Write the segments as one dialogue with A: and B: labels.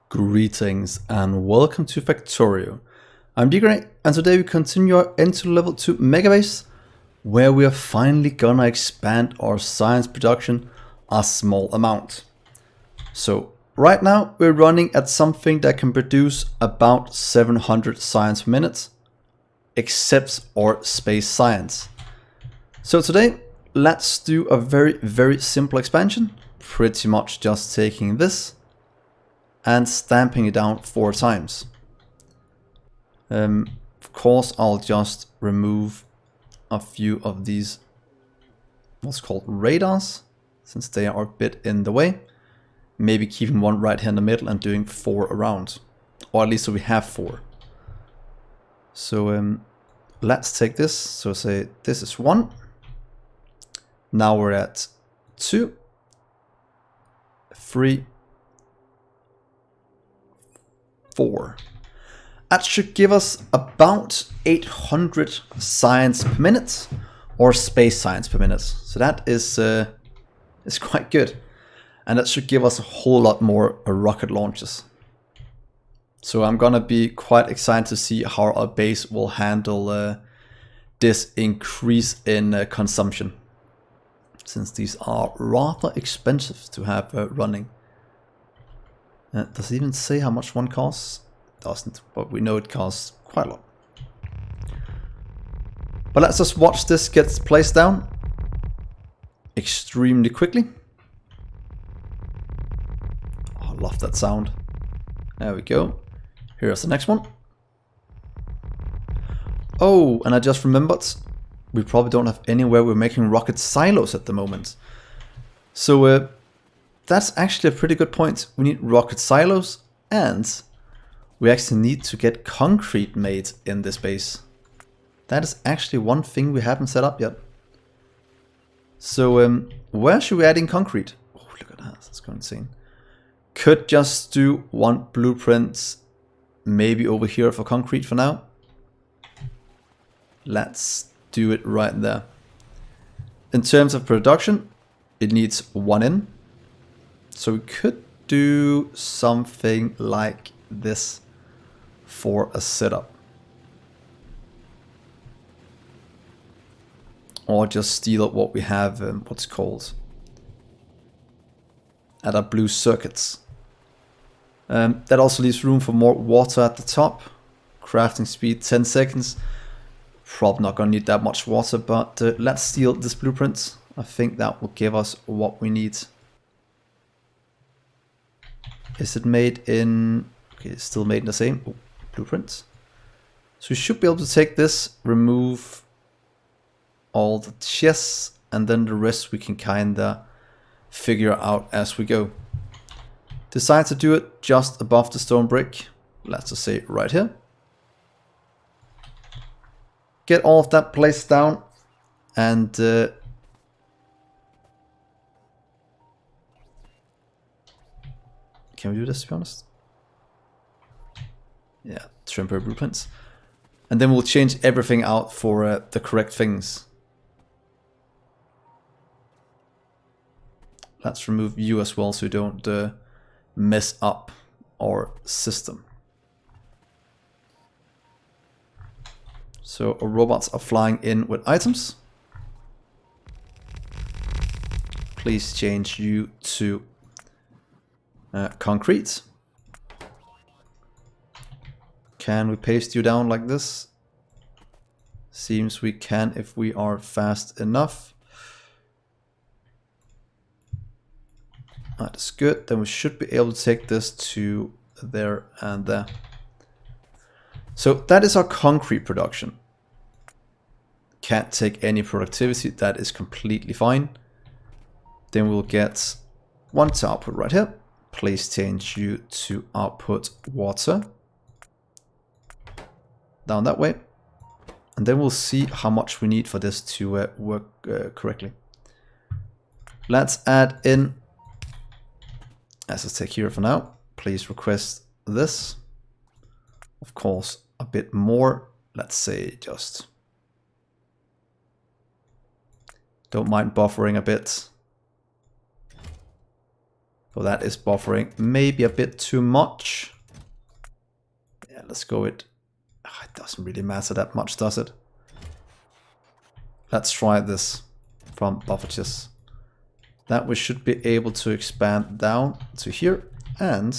A: Greetings and welcome to Factorio. I'm Dgray and today we continue our entry level to Megabase, where we are finally gonna expand our science production a small amount. So right now we're running at something that can produce about 700 science per minute, except our space science. So today let's do a very simple expansion, pretty much just taking this and stamping it down 4 times. Of course, I'll just remove a few of these what's called radars, since they are a bit in the way. Maybe keeping one right here in the middle and doing 4 around, or at least so we have 4. So let's take this. So say this is 1. Now we're at 2, 3, 4. That should give us about 800 science per minute, or space science per minute. So that is quite good, and that should give us a whole lot more rocket launches. So I'm gonna be quite excited to see how our base will handle this increase in consumption, since these are rather expensive to have running. Does it even say how much one costs? Doesn't, but we know it costs quite a lot. But let's just watch this get placed down extremely quickly. Oh, I love that sound. There we go. Here's the next one. Oh, and I just remembered, we probably don't have anywhere we're making rocket silos at the moment. So that's actually a pretty good point. We need rocket silos, and we actually need to get concrete made in this base. That is actually one thing we haven't set up yet. So where should we add in concrete? Oh, look at that, that's going insane. Could just do one blueprint maybe over here for concrete for now. Let's do it right there. In terms of production, it needs 1 in. So we could do something like this for a setup. Or just steal up what we have, what's called, at our blue circuits. That also leaves room for more water at the top. Crafting speed 10 seconds. Probably not going to need that much water, but let's steal this blueprint. I think that will give us what we need. Is it made in... Okay, it's still made in the same blueprint. So we should be able to take this, remove all the chests, and then the rest we can kinda figure out as we go. Decide to do it just above the stone brick. Let's just say right here. Get all of that placed down, and can we do this, to be honest? Yeah, temporary blueprints. And then we'll change everything out for the correct things. Let's remove you as well so we don't mess up our system. So our robots are flying in with items. Please change you to concrete. Can we paste you down like this? Seems we can if we are fast enough. That is good. Then we should be able to take this to there and there. So that is our concrete production. Can't take any productivity. That is completely fine. Then we'll get one to output right here. Please change you to output water. Down that way. And then we'll see how much we need for this to work correctly. Let's add in, as I take here for now, please request this. Of course, a bit more. Let's say just, don't mind buffering a bit. Oh, that is buffering maybe a bit too much. Yeah, let's go with... Oh, it doesn't really matter that much, does it? Let's try this from bufferges. That we should be able to expand down to here, and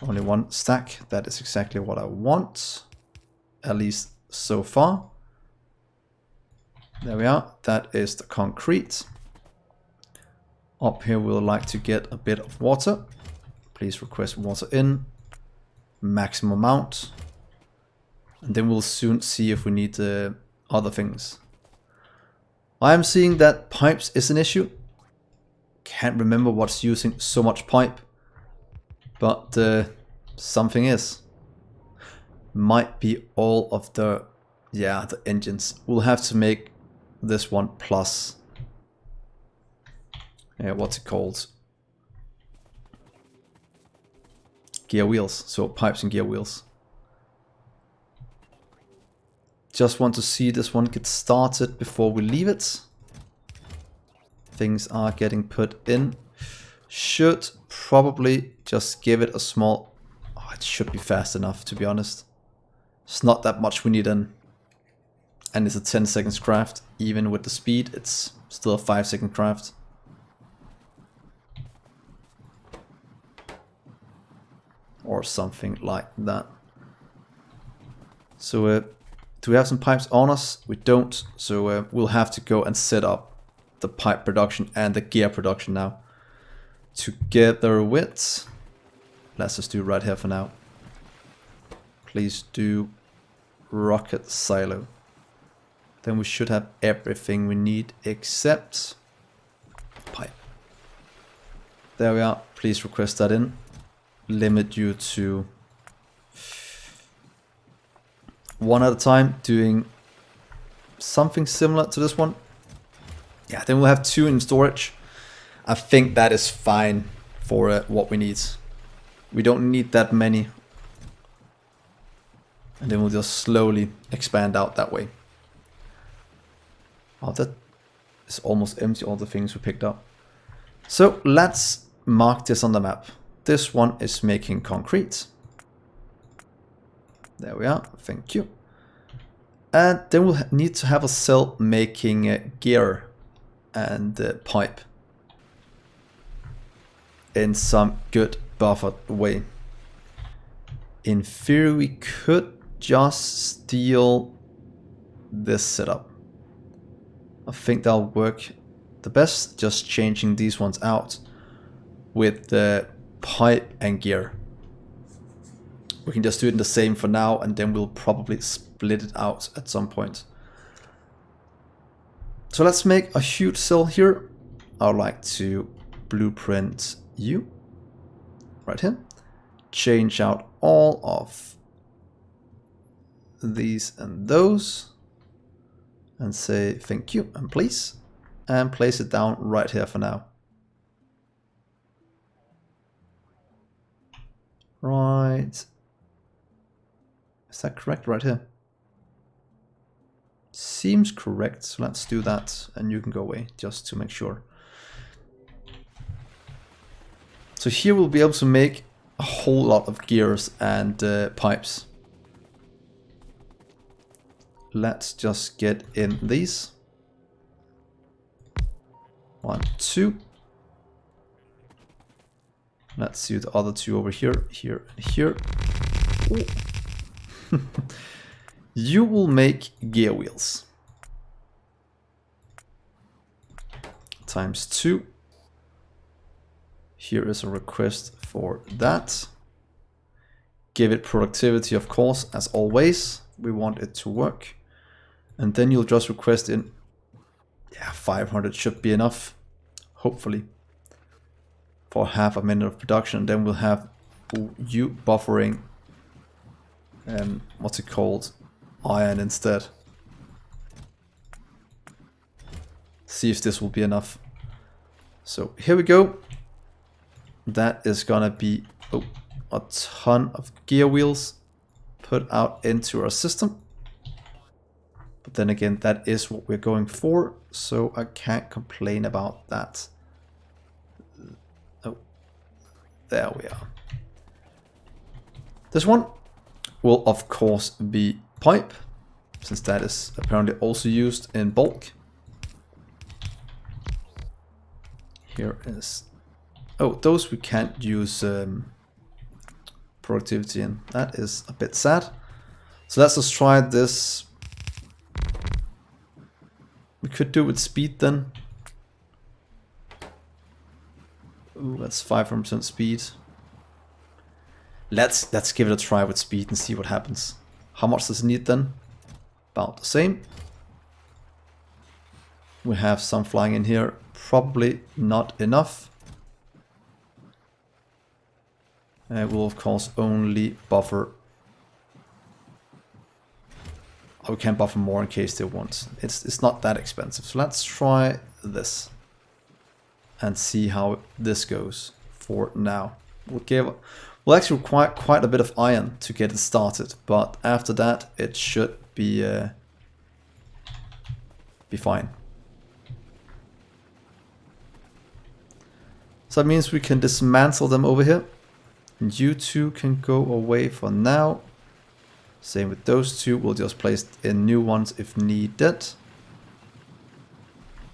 A: only one stack. That is exactly what I want, at least so far. There we are. That is the concrete. Up here we'll like to get a bit of water. Please request water in. Maximum amount. And then we'll soon see if we need other things. I am seeing that pipes is an issue. Can't remember what's using so much pipe. But something is. Might be all of the engines. We'll have to make this one plus what's it called? Gear wheels. So pipes and gear wheels. Just want to see this one get started before we leave it. Things are getting put in. Should probably just give it a small... Oh, it should be fast enough, to be honest. It's not that much we need in. And it's a 10 seconds craft. Even with the speed, it's still a 5-second craft. Or something like that. So, do we have some pipes on us? We don't. So, we'll have to go and set up the pipe production and the gear production now. Together with... Let's just do right here for now. Please do rocket silo. Then we should have everything we need except pipe. There we are. Please request that in. Limit you to one at a time, doing something similar to this one. Yeah, then we'll have 2 in storage. I think that is fine for what we need. We don't need that many. And then we'll just slowly expand out that way. Oh, that is almost empty, all the things we picked up. So let's mark this on the map. This one is making concrete. There we are, thank you. And then we'll need to have a cell making gear and pipe in some good buffered way. In theory, we could just steal this setup. I think that'll work the best, just changing these ones out with the pipe and gear. We can just do it in the same for now, and then we'll probably split it out at some point. So let's make a huge cell here. I would like to blueprint you right here. Change out all of these and those. And say thank you and please. And place it down right here for now. Right. Is that correct right here? Seems correct. So let's do that. And you can go away just to make sure. So here we'll be able to make a whole lot of gears and pipes. Let's just get in these. 1, 2. Let's do the other 2 over here, here, and here. You will make gear wheels. ×2. Here is a request for that. Give it productivity, of course, as always. We want it to work. And then you'll just request in, 500 should be enough, hopefully, for half a minute of production. Then we'll have you buffering, what's it called, iron instead. See if this will be enough. So here we go. That is gonna be a ton of gear wheels put out into our system. But then again, that is what we're going for, so I can't complain about that. Oh, There we are. This one will of course be pipe, since that is apparently also used in bulk. Here is... oh, those we can't use productivity in. That is a bit sad. So let's just try this. We could do it with speed then. Ooh, that's 500% speed. Let's give it a try with speed and see what happens. How much does it need then? About the same. We have some flying in here. Probably not enough. It will of course only buffer. Oh, we can buffer more in case they want. It's not that expensive. So let's try this and see how this goes for now. We'll actually require quite a bit of iron to get it started, but after that it should be fine. So that means we can dismantle them over here. And you two can go away for now. Same with those two. We'll just place in new ones if needed.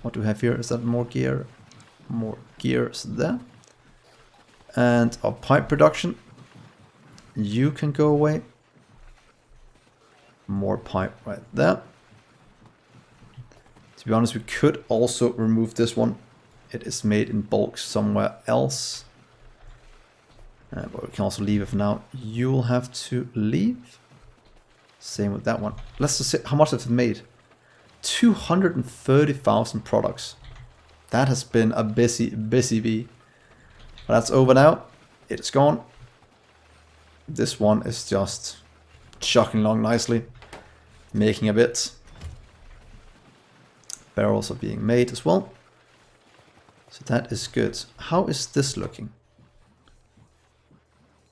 A: What do we have here? Is that more gear? More gears there. And our pipe production. You can go away. More pipe right there. To be honest, we could also remove this one. It is made in bulk somewhere else. But we can also leave it for now. You'll have to leave. Same with that one. Let's just see how much have it made. 230,000 products. That has been a busy bee. But that's over now. It's gone. This one is just chugging along nicely. Making a bit. Barrels are being made as well. So that is good. How is this looking?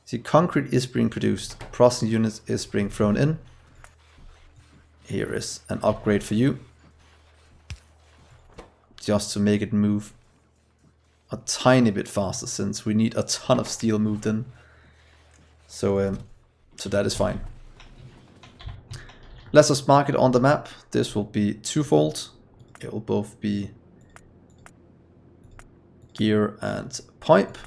A: See, concrete is being produced. Processing units is being thrown in. Here is an upgrade for you. Just to make it move a tiny bit faster, since we need a ton of steel moved in. So that is fine. Let's just mark it on the map. This will be twofold. It will both be gear and pipe.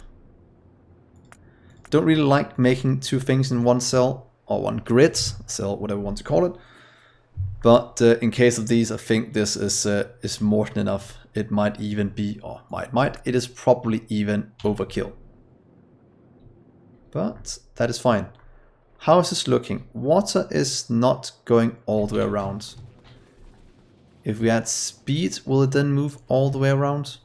A: Don't really like making two things in one cell, or one grid, cell, whatever you want to call it. But in case of these, I think this is more than enough. It might even be, or it is probably even overkill. But that is fine. How is this looking? Water is not going all the way around. If we add speed, will it then move all the way around?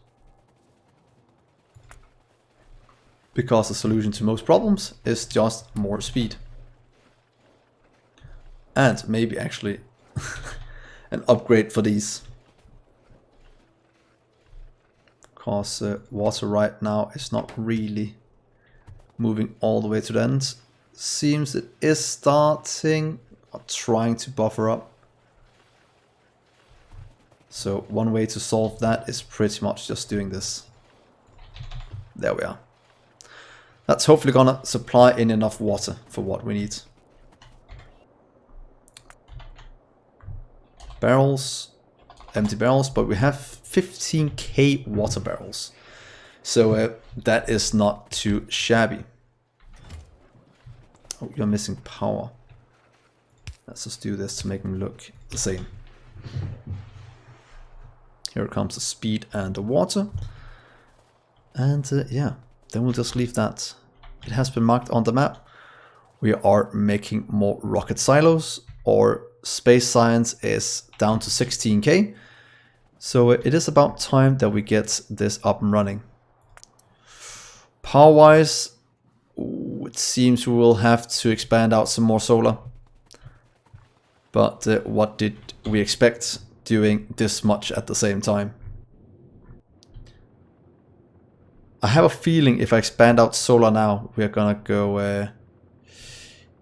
A: Because the solution to most problems is just more speed. And maybe actually an upgrade for these. Because water right now is not really moving all the way to the end. Seems it is starting or trying to buffer up. So one way to solve that is pretty much just doing this. There we are. That's hopefully gonna supply in enough water for what we need. Barrels, empty barrels, but we have 15k water barrels. So that is not too shabby. Oh, you're missing power. Let's just do this to make them look the same. Here comes the speed and the water. And yeah, then we'll just leave that. It has been marked on the map. We are making more rocket silos. Our space science is down to 16k. So it is about time that we get this up and running. Power wise, it seems we will have to expand out some more solar. But what did we expect doing this much at the same time? I have a feeling if I expand out solar now, we're gonna go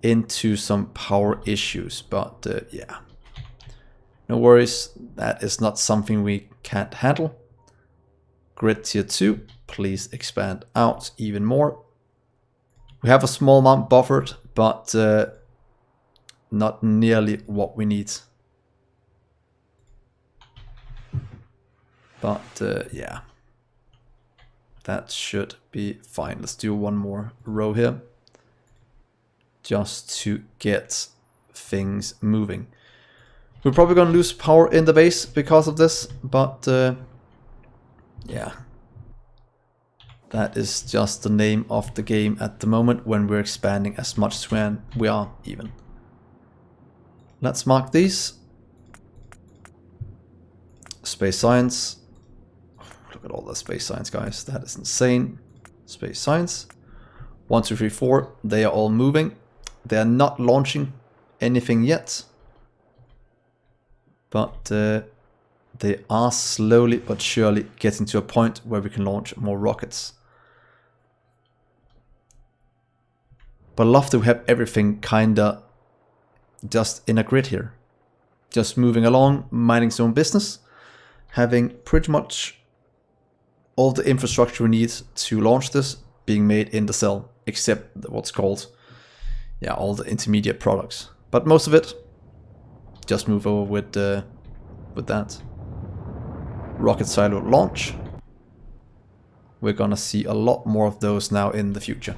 A: into some power issues. But yeah, no worries. That is not something we can't handle. Grid tier 2, please expand out even more. We have a small amount buffered, but not nearly what we need. But yeah, that should be fine. Let's do one more row here, just to get things moving. We're probably going to lose power in the base because of this, but yeah. That is just the name of the game at the moment when we're expanding as much as we are even. Let's mark these. Space science. Look at all the space science, guys. That is insane. Space science. 1, 2, 3, 4. They are all moving. They are not launching anything yet. But they are slowly but surely getting to a point where we can launch more rockets. But I love to have everything kinda just in a grid here. Just moving along, minding its own business. Having pretty much all the infrastructure we need to launch this being made in the cell. Except what's called, yeah, all the intermediate products. But most of it, just move over with that. Rocket silo launch. We're gonna see a lot more of those now in the future.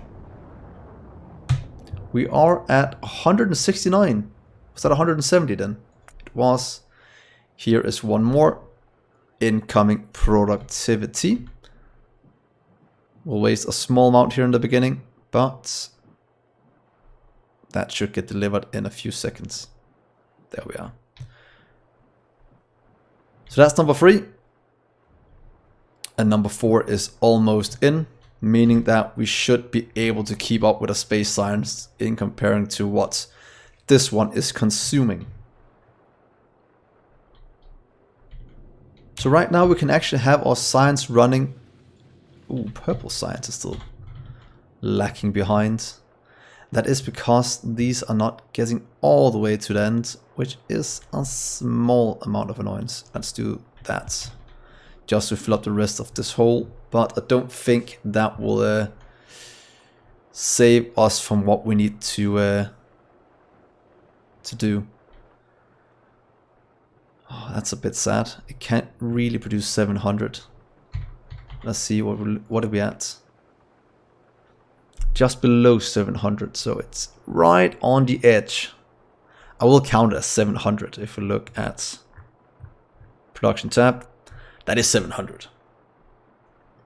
A: We are at 169. Was that 170 then? It was. Here is one more. Incoming productivity. We'll waste a small amount here in the beginning, but that should get delivered in a few seconds. There we are. So that's number 3. And number 4 is almost in, meaning that we should be able to keep up with the space science in comparing to what this one is consuming. So right now we can actually have our science running. Ooh, purple science is still lacking behind. That is because these are not getting all the way to the end, which is a small amount of annoyance. Let's do that, just to fill up the rest of this hole. But I don't think that will save us from what we need to do. Oh, that's a bit sad. It can't really produce 700. Let's see, what are we at? Just below 700, so it's right on the edge. I will count it as 700 if we look at production tab. That is 700.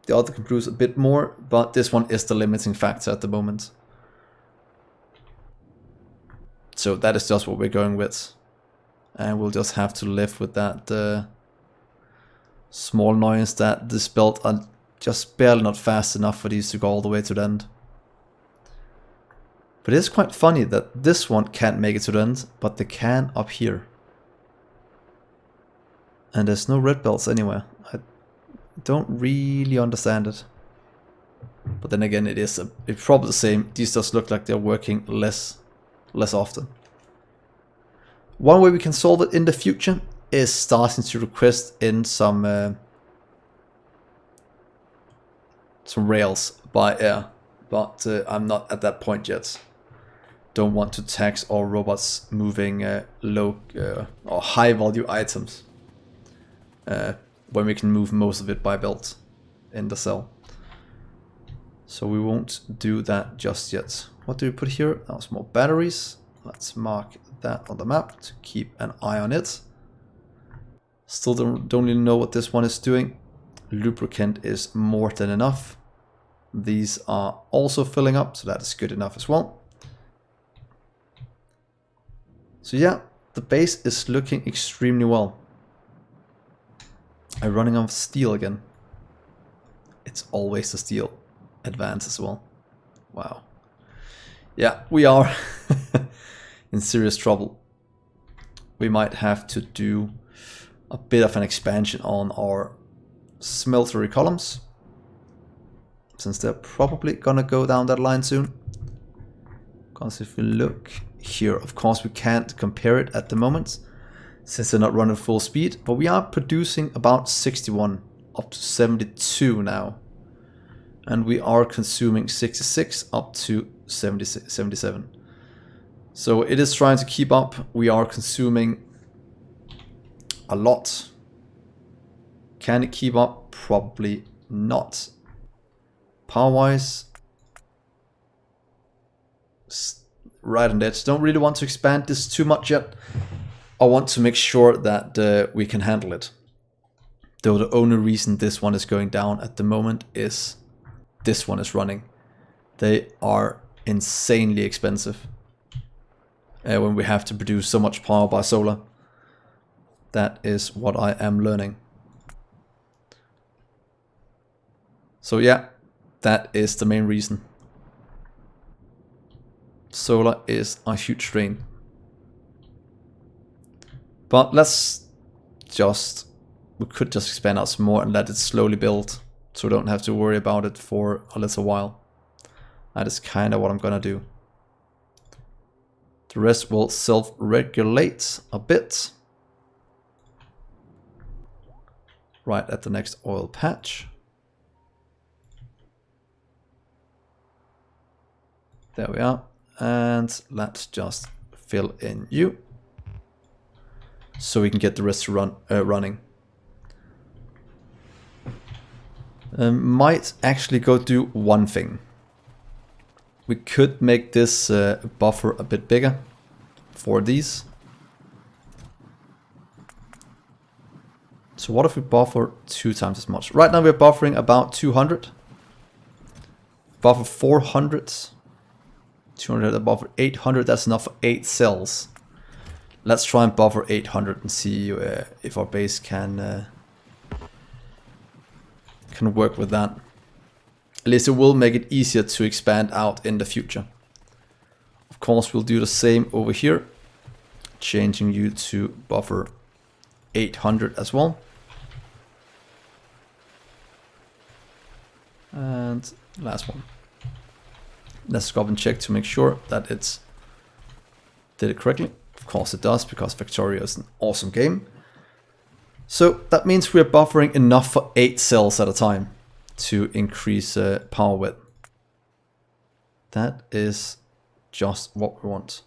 A: The other can produce a bit more, but this one is the limiting factor at the moment. So that is just what we're going with. And we'll just have to live with that small annoyance that this build are just barely not fast enough for these to go all the way to the end. But it's quite funny that this one can't make it to the end, but they can up here. And there's no red belts anywhere. I don't really understand it. But then again, it's probably the same. These just look like they're working less often. One way we can solve it in the future is starting to request in some rails by air, but I'm not at that point yet. Don't want to tax all robots moving low or high value items when we can move most of it by belt in the cell. So we won't do that just yet. What do we put here? Oh, some more batteries. Let's mark that on the map to keep an eye on it. Still don't really know what this one is doing. Lubricant is more than enough. These are also filling up, so that is good enough as well. So yeah, the base is looking extremely well. I'm running on steel again. It's always the steel advance as well. Wow. Yeah, we are in serious trouble. We might have to do a bit of an expansion on our smeltery columns, since they're probably gonna go down that line soon. Because if we look here, of course we can't compare it at the moment since they're not running full speed, but we are producing about 61 up to 72 now. and we are consuming 66 up to 77. So it is trying to keep up. We are consuming a lot. Can it keep up? Probably not. Power-wise, right on the edge. Don't really want to expand this too much yet. I want to make sure that we can handle it. Though the only reason this one is going down at the moment is this one is running. They are insanely expensive when we have to produce so much power by solar. That is what I am learning. So yeah, that is the main reason. Solar is a huge drain. But let's just, we could just expand out some more and let it slowly build, so we don't have to worry about it for a little while. That is kind of what I'm gonna do. The rest will self-regulate a bit. Right at the next oil patch. There we are. And let's just fill in you, so we can get the rest to run running. Might actually go do one thing. We could make this buffer a bit bigger for these. So what if we buffer 2 times as much? Right now we're buffering about 200. Buffer 400. 200, buffer 800, that's enough for 8 cells. Let's try and buffer 800 and see if our base can work with that. At least it will make it easier to expand out in the future. Of course, we'll do the same over here, changing you to buffer 800 as well. And last one. Let's go up and check to make sure that it's did it correctly. Of course it does, because Factorio is an awesome game. So that means we're buffering enough for 8 cells at a time to increase power width. That is just what we want.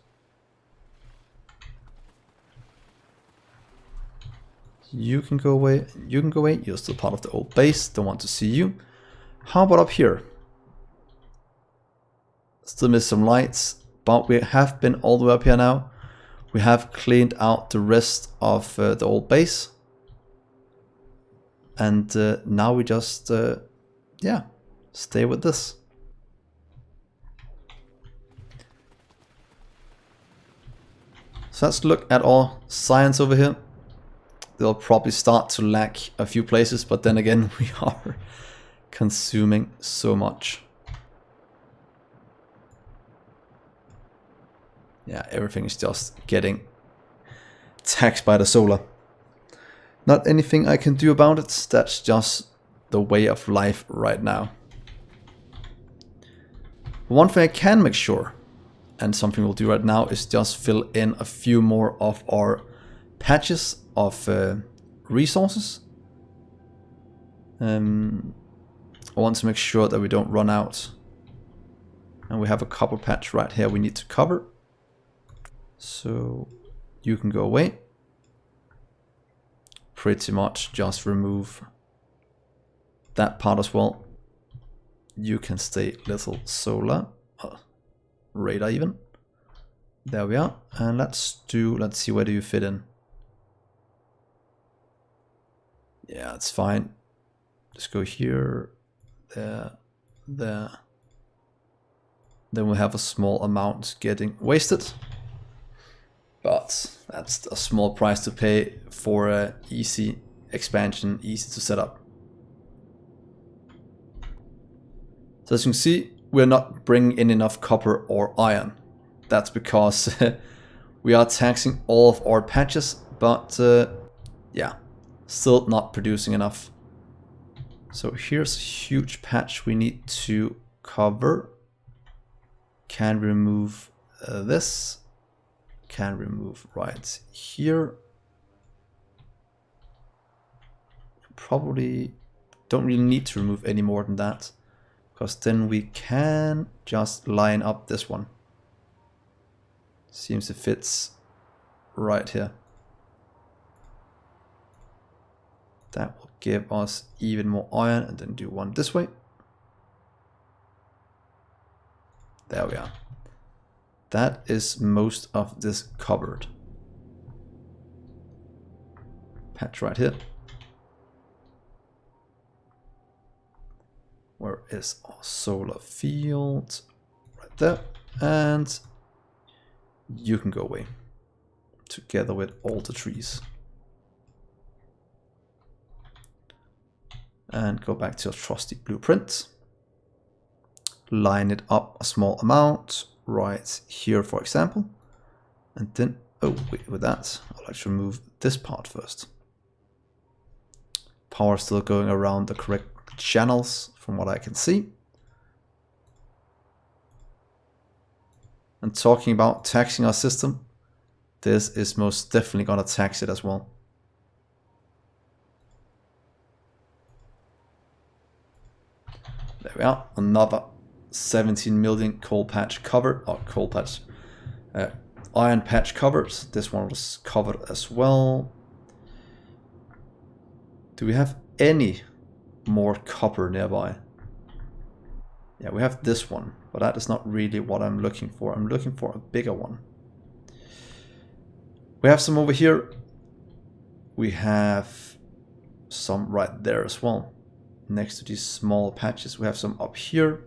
A: You can go away, you can go away, you're still part of the old base, don't want to see you. How about up here? Still miss some lights, but we have been all the way up here now. We have cleaned out the rest of the old base. And now we just, yeah, stay with this. So let's look at our science over here. They'll probably start to lack a few places, but then again, we are consuming so much. Yeah, everything is just getting taxed by the solar. Not anything I can do about it. That's just the way of life right now. One thing I can make sure, and something we'll do right now, is just fill in a few more of our patches of resources. I want to make sure that we don't run out. And we have a copper patch right here we need to cover. So you can go away. Pretty much just remove that part as well. You can stay little solar, radar even. There we are. And let's see, where do you fit in? Yeah, it's fine. Just go here, there, there. Then we have a small amount getting wasted. But that's a small price to pay for a easy expansion, easy to set up. So as you can see, we're not bringing in enough copper or iron. That's because we are taxing all of our patches, but yeah, still not producing enough. So here's a huge patch we need to cover. Can remove this. Can remove right here. Probably don't really need to remove any more than that. because then we can just line up this one. Seems it fits right here. That will give us even more iron, and then do one this way. There we are. That is most of this covered. Patch right here. Where is our solar field? Right there. And you can go away together with all the trees. And go back to our trusty blueprint. Line it up a small amount right here, for example. And then, oh wait, with that, I'll actually remove this part first. Power still going around the correct channels from what I can see. And talking about taxing our system, this is most definitely gonna tax it as well. There we are, another 17 million coal patch covered, or coal patch, iron patch covered. This one was covered as well. Do we have any more copper nearby? Yeah, we have this one, but that is not really what I'm looking for. I'm looking for a bigger one. We have some over here. We have some right there as well. Next to these small patches, we have some up here.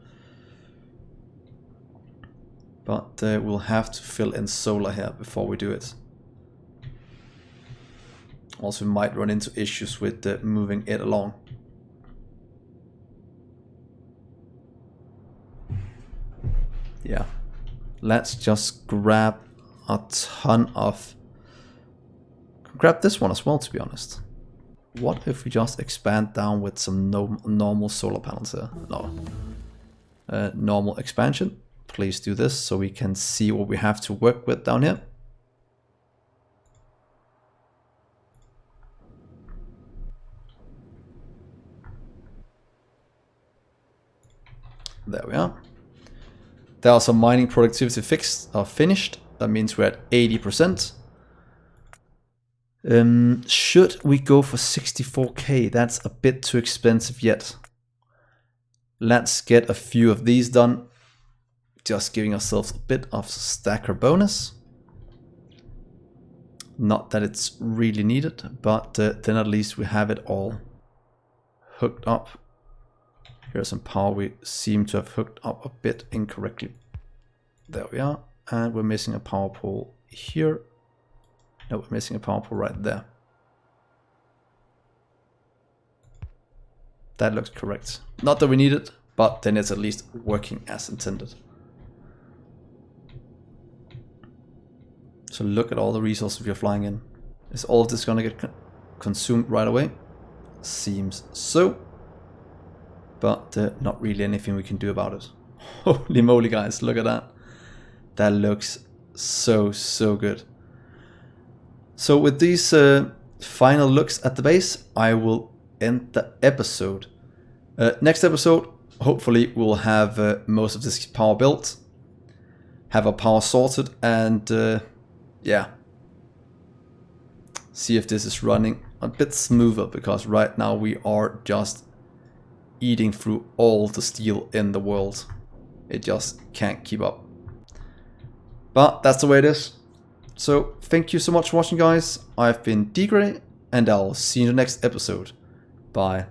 A: But we'll have to fill in solar here before we do it. Also might run into issues with moving it along. Yeah, let's just grab a ton of... Grab this one as well, to be honest. What if we just expand down with some normal solar panels here? No. Normal expansion. Please do this so we can see what we have to work with down here. There we are. There are some mining productivity finished. That means we're at 80%. Should we go for 64k? That's a bit too expensive yet. Let's get a few of these done. Just giving ourselves a bit of stacker bonus. Not that it's really needed, but then at least we have it all hooked up. Here's some power we seem to have hooked up a bit incorrectly. There we are. And we're missing a power pole here. No, we're missing a power pole right there. That looks correct. Not that we need it, but then it's at least working as intended. So look at all the resources we are flying in. Is all of this going to get consumed right away? Seems so. But not really anything we can do about it. Holy moly, guys, look at that. That looks so good. So with these final looks at the base, I will end the episode. Next episode, hopefully we'll have most of this power built, have our power sorted, and yeah, see if this is running a bit smoother, because right now we are just eating through all the steel in the world. It just can't keep up. But that's the way it is. So thank you so much for watching, guys. I've been Dgray, and I'll see you in the next episode. Bye.